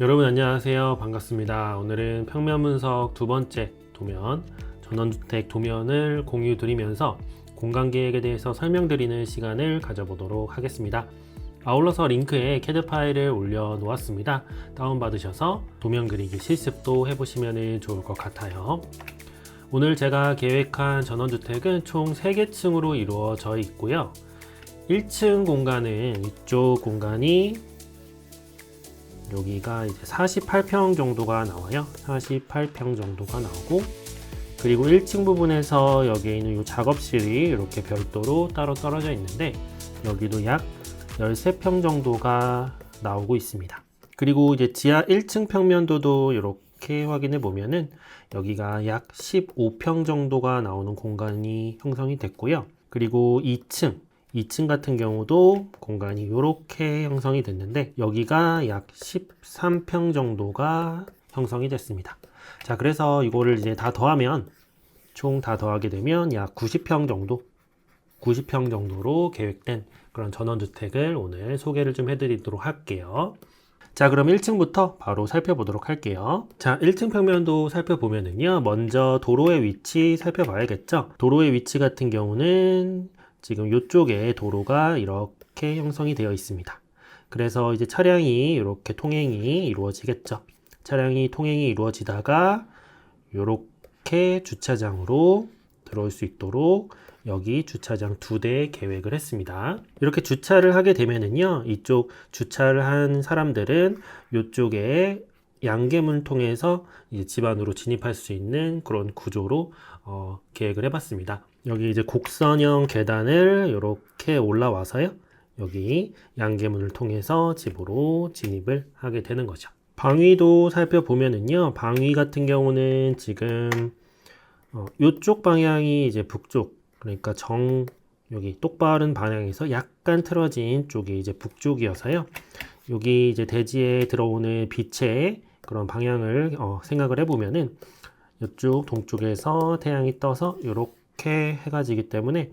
여러분 안녕하세요. 반갑습니다. 오늘은 평면 분석 두 번째 도면, 전원주택 도면을 공유 드리면서 공간 계획에 대해서 설명드리는 시간을 가져보도록 하겠습니다. 아울러서 링크에 CAD 파일을 올려 놓았습니다. 다운받으셔서 도면 그리기 실습도 해보시면 좋을 것 같아요. 오늘 제가 계획한 전원주택은 총 3개 층으로 이루어져 있고요. 1층 공간은 이쪽 공간이 여기가 이제 48평 정도가 나와요. 48평 정도가 나오고, 그리고 1층 부분에서 여기에 있는 이 작업실이 이렇게 별도로 따로 떨어져 있는데 여기도 약 13평 정도가 나오고 있습니다. 그리고 이제 지하 1층 평면도도 이렇게 확인해 보면은 여기가 약 15평 정도가 나오는 공간이 형성이 됐고요. 그리고 2층 같은 경우도 공간이 이렇게 형성이 됐는데 여기가 약 13평 정도가 형성이 됐습니다. 자, 그래서 이거를 이제 다 더하면 총 다 더하게 되면 약 90평 정도로 계획된 그런 전원주택을 오늘 소개를 좀 해드리도록 할게요. 자, 그럼 1층부터 바로 살펴보도록 할게요. 자, 1층 평면도 살펴보면은요, 먼저 도로의 위치 살펴봐야겠죠. 도로의 위치 같은 경우는 지금 이쪽에 도로가 이렇게 형성이 되어 있습니다. 그래서 이제 차량이 이렇게 통행이 이루어지겠죠. 차량이 통행이 이루어지다가 이렇게 주차장으로 들어올 수 있도록 여기 주차장 2대 계획을 했습니다. 이렇게 주차를 하게 되면은요, 이쪽 주차를 한 사람들은 이쪽에 양계문을 통해서 이제 집 안으로 진입할 수 있는 그런 구조로 계획을 해봤습니다. 여기 이제 곡선형 계단을 이렇게 올라와서요, 여기 양계문을 통해서 집으로 진입을 하게 되는 거죠. 방위도 살펴보면은요, 방위 같은 경우는 지금 이쪽 방향이 이제 북쪽, 그러니까 여기 똑바른 방향에서 약간 틀어진 쪽이 이제 북쪽이어서요, 여기 이제 대지에 들어오는 빛의 그런 방향을 생각을 해보면은 이쪽 동쪽에서 태양이 떠서 이렇게 해가 지기 때문에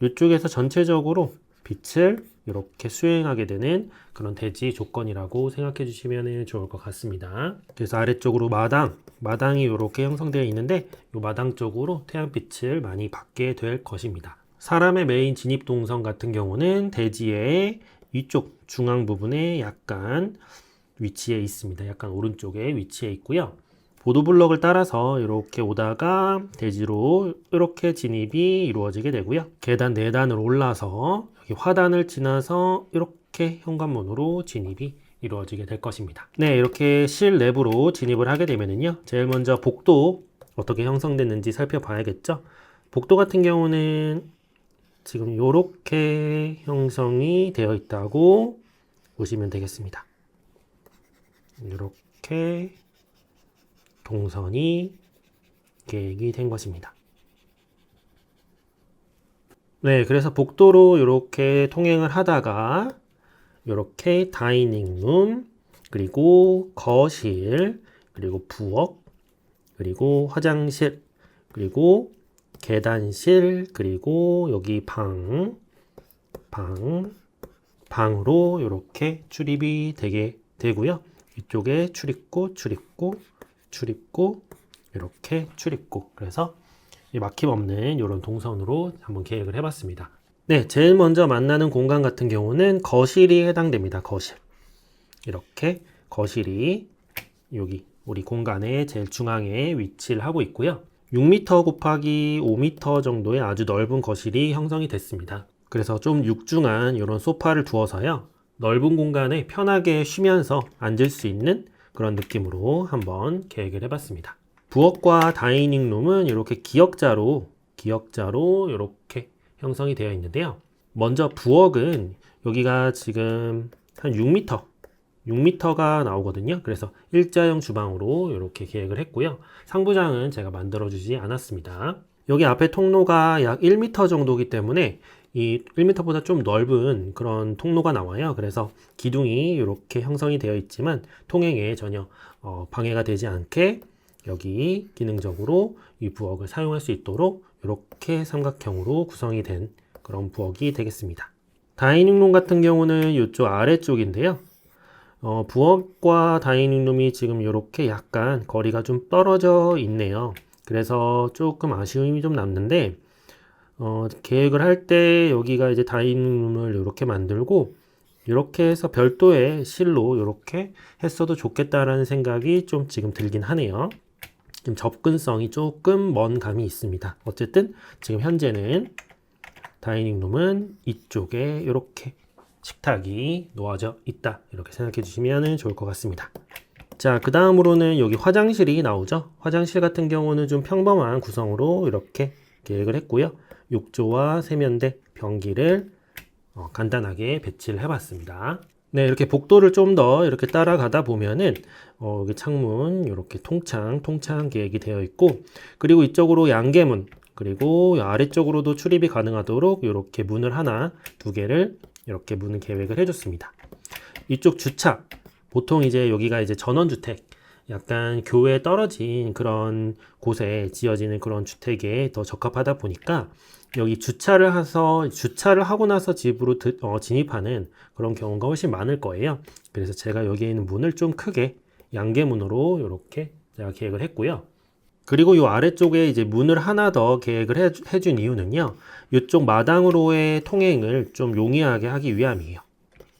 이쪽에서 전체적으로 빛을 이렇게 수행하게 되는 그런 대지 조건이라고 생각해 주시면 좋을 것 같습니다. 그래서 아래쪽으로 마당이 이렇게 형성되어 있는데 이 마당 쪽으로 태양빛을 많이 받게 될 것입니다. 사람의 메인 진입 동선 같은 경우는 대지의 위쪽 중앙 부분에 약간 위치에 있습니다. 약간 오른쪽에 위치해 있고요. 보도블럭을 따라서 이렇게 오다가 대지로 이렇게 진입이 이루어지게 되고요. 계단 4단을 올라서 여기 화단을 지나서 이렇게 현관문으로 진입이 이루어지게 될 것입니다. 네, 이렇게 실내부로 진입을 하게 되면은요, 제일 먼저 복도 어떻게 형성됐는지 살펴봐야겠죠. 복도 같은 경우는 지금 이렇게 형성이 되어 있다고 보시면 되겠습니다. 이렇게 동선이 계획이 된 것입니다. 네, 그래서 복도로 이렇게 통행을 하다가 이렇게 다이닝룸, 그리고 거실, 그리고 부엌, 그리고 화장실, 그리고 계단실, 그리고 여기 방으로 이렇게 출입이 되게 되고요. 이쪽에 출입구, 이렇게 출입구. 그래서 막힘없는 이런 동선으로 한번 계획을 해봤습니다. 네, 제일 먼저 만나는 공간 같은 경우는 거실이 해당됩니다. 거실. 이렇게 거실이 여기 우리 공간의 제일 중앙에 위치를 하고 있고요. 6m 곱하기 5m 정도의 아주 넓은 거실이 형성이 됐습니다. 그래서 좀 육중한 이런 소파를 두어서요, 넓은 공간에 편하게 쉬면서 앉을 수 있는 그런 느낌으로 한번 계획을 해봤습니다. 부엌과 다이닝룸은 이렇게 기역자로 이렇게 형성이 되어 있는데요. 먼저 부엌은 여기가 지금 한 6m가 나오거든요. 그래서 일자형 주방으로 이렇게 계획을 했고요. 상부장은 제가 만들어주지 않았습니다. 여기 앞에 통로가 약 1m 정도이기 때문에 이 1m보다 좀 넓은 그런 통로가 나와요. 그래서 기둥이 이렇게 형성이 되어 있지만 통행에 전혀 방해가 되지 않게 여기 기능적으로 이 부엌을 사용할 수 있도록 이렇게 삼각형으로 구성이 된 그런 부엌이 되겠습니다. 다이닝룸 같은 경우는 이쪽 아래쪽인데요. 부엌과 다이닝룸이 지금 이렇게 약간 거리가 좀 떨어져 있네요. 그래서 조금 아쉬움이 좀 남는데, 계획을 할 때 여기가 이제 다이닝룸을 이렇게 만들고, 이렇게 해서 별도의 실로 이렇게 했어도 좋겠다라는 생각이 좀 지금 들긴 하네요. 좀 접근성이 조금 먼 감이 있습니다. 어쨌든 지금 현재는 다이닝룸은 이쪽에 이렇게 식탁이 놓아져 있다, 이렇게 생각해 주시면 좋을 것 같습니다. 자, 그 다음으로는 여기 화장실이 나오죠. 화장실 같은 경우는 좀 평범한 구성으로 이렇게 계획을 했고요. 욕조와 세면대, 변기를 간단하게 배치를 해봤습니다. 네, 이렇게 복도를 좀 더 이렇게 따라가다 보면은 여기 창문 이렇게 통창 계획이 되어 있고, 그리고 이쪽으로 양계문, 그리고 아래쪽으로도 출입이 가능하도록 이렇게 문을 하나, 두 개를 이렇게 문 계획을 해줬습니다. 이쪽 주차, 보통 이제 여기가 이제 전원주택, 약간 교외에 떨어진 그런 곳에 지어지는 그런 주택에 더 적합하다 보니까 여기 주차를 하고 나서 집으로 진입하는 그런 경우가 훨씬 많을 거예요. 그래서 제가 여기에 있는 문을 좀 크게 양계문으로 이렇게 제가 계획을 했고요. 그리고 이 아래쪽에 이제 문을 하나 더 계획을 해준 이유는요, 이쪽 마당으로의 통행을 좀 용이하게 하기 위함이에요.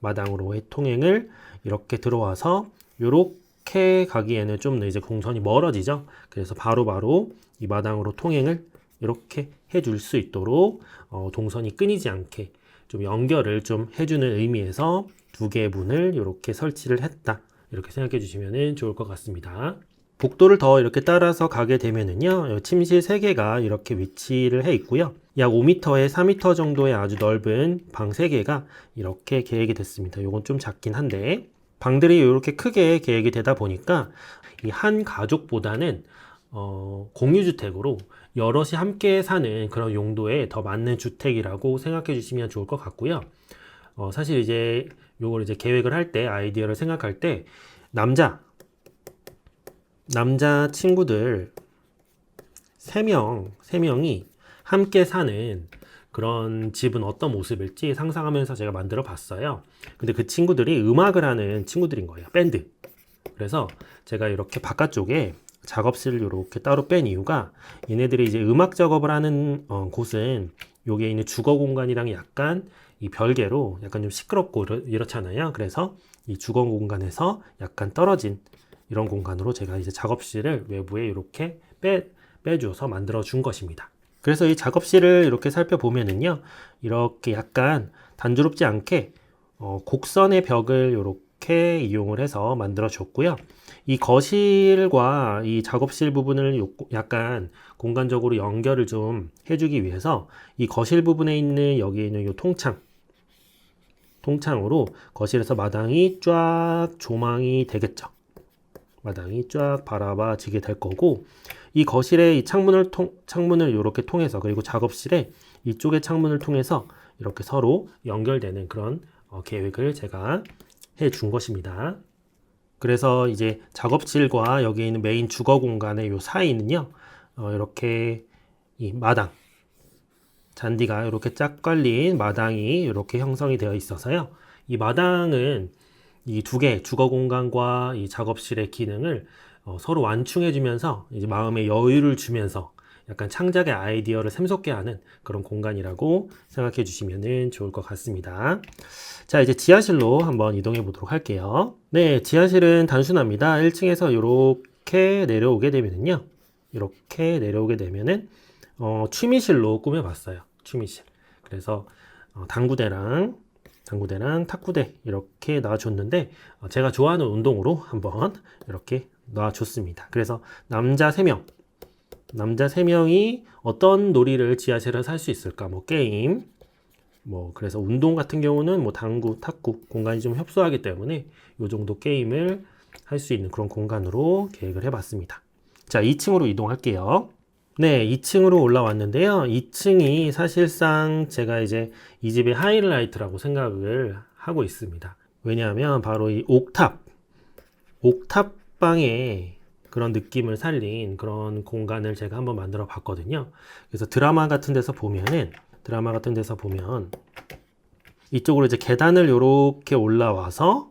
마당으로의 통행을 이렇게 들어와서 이렇게 가기에는 좀 이제 공선이 멀어지죠. 그래서 바로바로 이 마당으로 통행을 이렇게 해줄 수 있도록 동선이 끊이지 않게 좀 연결을 좀 해주는 의미에서 두 개의 문을 이렇게 설치를 했다, 이렇게 생각해 주시면 좋을 것 같습니다. 복도를 더 이렇게 따라서 가게 되면은요, 침실 3개가 이렇게 위치를 해 있고요. 약 5m에 4m 정도의 아주 넓은 방 3개가 이렇게 계획이 됐습니다. 이건 좀 작긴 한데, 방들이 이렇게 크게 계획이 되다 보니까 이 한 가족보다는 공유주택으로 여럿이 함께 사는 그런 용도에 더 맞는 주택이라고 생각해 주시면 좋을 것 같고요. 사실 이제 요걸 이제 계획을 할 때, 아이디어를 생각할 때 남자 친구들 3명이 함께 사는 그런 집은 어떤 모습일지 상상하면서 제가 만들어 봤어요. 근데 그 친구들이 음악을 하는 친구들인 거예요. 밴드. 그래서 제가 이렇게 바깥쪽에 작업실을 이렇게 따로 뺀 이유가, 얘네들이 이제 음악 작업을 하는 곳은 여기에 있는 주거 공간이랑 약간 이 별개로 약간 좀 시끄럽고 이렇잖아요. 그래서 이 주거 공간에서 약간 떨어진 이런 공간으로 제가 이제 작업실을 외부에 이렇게 빼줘서 만들어 준 것입니다. 그래서 이 작업실을 이렇게 살펴보면은요, 이렇게 약간 단조롭지 않게 곡선의 벽을 이렇게 이용을 해서 만들어 줬고요. 이 거실과 이 작업실 부분을 약간 공간적으로 연결을 좀 해주기 위해서 이 거실 부분에 있는 여기에 있는 이 통창으로 거실에서 마당이 쫙 조망이 되겠죠. 마당이 쫙 바라봐지게 될 거고, 이 거실의 이 창문을 이렇게 통해서, 그리고 작업실에 이쪽의 창문을 통해서 이렇게 서로 연결되는 그런 계획을 제가 해 준 것입니다. 그래서 이제 작업실과 여기 있는 메인 주거 공간의 요 사이는요, 이렇게 이 마당, 잔디가 이렇게 쫙 깔린 마당이 이렇게 형성이 되어 있어서요. 이 마당은 이 두 개 주거 공간과 이 작업실의 기능을 서로 완충해 주면서 이제 마음의 여유를 주면서 약간 창작의 아이디어를 샘솟게 하는 그런 공간이라고 생각해 주시면 좋을 것 같습니다. 자, 이제 지하실로 한번 이동해 보도록 할게요. 네, 지하실은 단순합니다. 1층에서 이렇게 내려오게 되면은요, 이렇게 내려오게 되면은 취미실로 꾸며봤어요. 취미실. 그래서 당구대랑 탁구대 이렇게 놔줬는데, 제가 좋아하는 운동으로 한번 이렇게 놔줬습니다. 그래서 남자 3명이 어떤 놀이를 지하실에서 할 수 있을까? 뭐 게임, 그래서 운동 같은 경우는 뭐 당구, 탁구 공간이 좀 협소하기 때문에 이 정도 게임을 할 수 있는 그런 공간으로 계획을 해봤습니다. 자, 2층으로 이동할게요. 네, 2층으로 올라왔는데요. 2층이 사실상 제가 이제 이 집의 하이라이트라고 생각을 하고 있습니다. 왜냐하면 바로 이 옥탑방의 그런 느낌을 살린 그런 공간을 제가 한번 만들어 봤거든요. 그래서 드라마 같은 데서 보면 이쪽으로 이제 계단을 이렇게 올라와서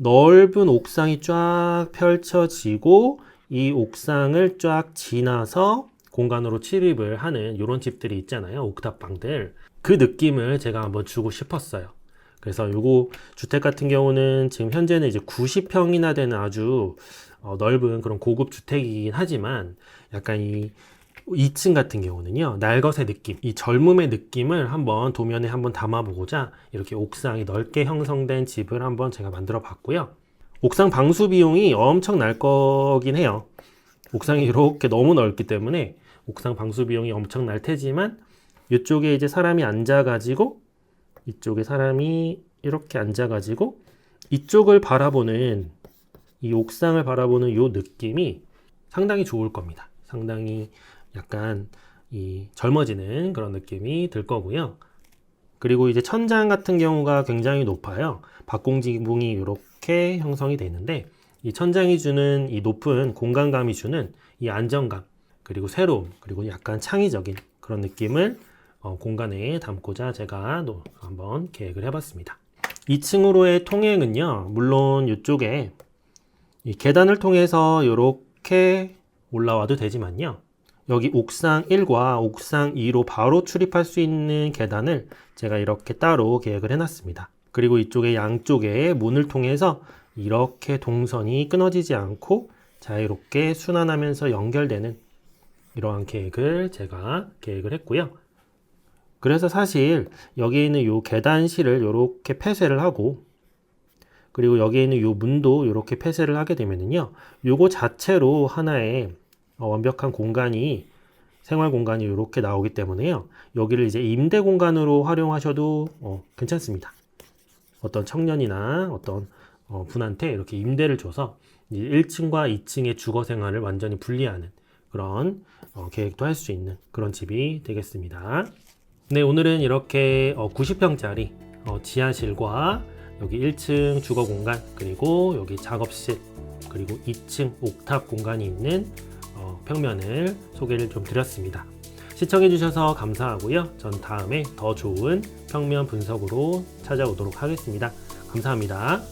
넓은 옥상이 쫙 펼쳐지고 이 옥상을 쫙 지나서 공간으로 침입을 하는 이런 집들이 있잖아요. 옥탑방들. 그 느낌을 제가 한번 주고 싶었어요. 그래서 요거 주택 같은 경우는 지금 현재는 이제 90평이나 되는 아주 넓은 그런 고급 주택이긴 하지만 약간 이 2층 같은 경우는요, 날것의 느낌, 이 젊음의 느낌을 한번 도면에 한번 담아보고자 이렇게 옥상이 넓게 형성된 집을 한번 제가 만들어 봤고요. 옥상 방수 비용이 엄청 날 거긴 해요. 옥상이 이렇게 너무 넓기 때문에 옥상 방수 비용이 엄청 날 테지만 이쪽에 이제 사람이 앉아가지고 이쪽에 사람이 이렇게 앉아가지고 이쪽을 바라보는 이 옥상을 바라보는 이 느낌이 상당히 좋을 겁니다. 상당히 약간 이 젊어지는 그런 느낌이 들 거고요. 그리고 이제 천장 같은 경우가 굉장히 높아요. 박공지붕이 이렇게 형성이 되어 있는데 이 천장이 주는 이 높은 공간감이 주는 이 안정감 그리고 새로움 그리고 약간 창의적인 그런 느낌을 공간에 담고자 제가 한번 계획을 해봤습니다. 2층으로의 통행은요, 물론 이쪽에 이 계단을 통해서 이렇게 올라와도 되지만요, 여기 옥상 1과 옥상 2로 바로 출입할 수 있는 계단을 제가 이렇게 따로 계획을 해놨습니다. 그리고 이쪽에 양쪽에 문을 통해서 이렇게 동선이 끊어지지 않고 자유롭게 순환하면서 연결되는 이러한 계획을 제가 계획을 했고요. 그래서 사실 여기에 있는 이 계단실을 이렇게 폐쇄를 하고 그리고 여기에 있는 이 문도 이렇게 폐쇄를 하게 되면은요, 요거 자체로 하나의 완벽한 공간이 생활 공간이 이렇게 나오기 때문에요, 여기를 이제 임대 공간으로 활용하셔도 괜찮습니다. 어떤 청년이나 어떤 분한테 이렇게 임대를 줘서 1층과 2층의 주거 생활을 완전히 분리하는 그런 계획도 할 수 있는 그런 집이 되겠습니다. 네, 오늘은 이렇게 90평짜리 지하실과 여기 1층 주거 공간 그리고 여기 작업실 그리고 2층 옥탑 공간이 있는 평면을 소개를 좀 드렸습니다. 시청해 주셔서 감사하고요. 전 다음에 더 좋은 평면 분석으로 찾아오도록 하겠습니다. 감사합니다.